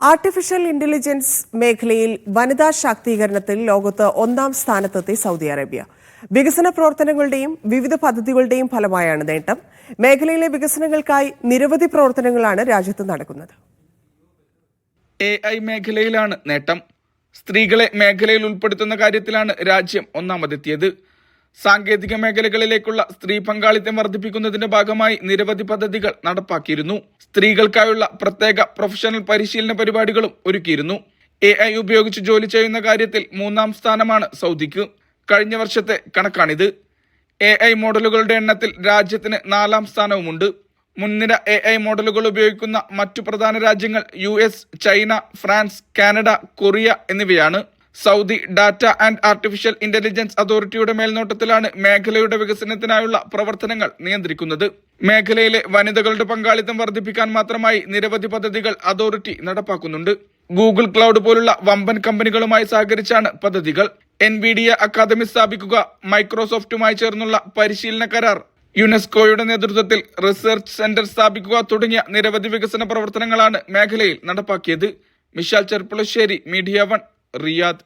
Artificial intelligence മേഖലയിൽ വനിതാ ശാക്തീകരണത്തിൽ ലോകത്ത് ഒന്നാം സ്ഥാനത്തെത്തി സൗദി അറേബ്യ. വികസന പ്രവർത്തനങ്ങളുടെയും വിവിധ പദ്ധതികളുടെയും ഫലമായാണ് നേട്ടം. മേഖലയിലെ വികസനങ്ങൾക്കായി നിരവധി പ്രവർത്തനങ്ങളാണ് രാജ്യത്ത് നടക്കുന്നത്. AI മേഖലയിലാണ് നേട്ടം. സ്ത്രീകളെ മേഖലയിൽ ഉൾപ്പെടുത്തുന്ന കാര്യത്തിലാണ് രാജ്യം ഒന്നാമതെത്തിയത്. സാങ്കേതിക മേഖലകളിലേക്കുള്ള സ്ത്രീ പങ്കാളിത്തം വർദ്ധിപ്പിക്കുന്നതിന്റെ ഭാഗമായി നിരവധി പദ്ധതികൾ നടപ്പാക്കിയിരുന്നു. സ്ത്രീകൾക്കായുള്ള പ്രത്യേക പ്രൊഫഷണൽ പരിശീലന പരിപാടികളും ഒരുക്കിയിരുന്നു. AI ഉപയോഗിച്ച് ജോലി ചെയ്യുന്ന കാര്യത്തിൽ 3-ാം സ്ഥാനമാണ് സൗദിക്ക്. കഴിഞ്ഞ വർഷത്തെ കണക്കാണിത്. AI മോഡലുകളുടെ എണ്ണത്തിൽ രാജ്യത്തിന് 4-ാം സ്ഥാനവുമുണ്ട്. മുൻനിര AI മോഡലുകൾ ഉപയോഗിക്കുന്ന മറ്റു പ്രധാന രാജ്യങ്ങൾ US, China, France, Canada, Korea എന്നിവയാണ്. Saudi data and artificial intelligence അതോറിറ്റിയുടെ മേൽനോട്ടത്തിലാണ് മേഖലയുടെ വികസനത്തിനായുള്ള പ്രവർത്തനങ്ങൾ നിയന്ത്രിക്കുന്നത്. മേഖലയിലെ വനിതകളുടെ പങ്കാളിത്തം വർദ്ധിപ്പിക്കാൻ മാത്രമായി നിരവധി പദ്ധതികൾ അതോറിറ്റി നടപ്പാക്കുന്നുണ്ട്. ഗൂഗിൾ ക്ലൗഡ് പോലുള്ള വമ്പൻ കമ്പനികളുമായി സഹകരിച്ചാണ് പദ്ധതികൾ. NVIDIA അക്കാദമി സ്ഥാപിക്കുക, മൈക്രോസോഫ്റ്റുമായി ചേർന്നുള്ള പരിശീലന കരാർ, യുനെസ്കോയുടെ നേതൃത്വത്തിൽ റിസർച്ച് സെന്റർ സ്ഥാപിക്കുക തുടങ്ങിയ നിരവധി വികസന പ്രവർത്തനങ്ങളാണ് മേഖലയിൽ നടപ്പാക്കിയത്. Mishal Cherpulassery, media 1, Riyadh.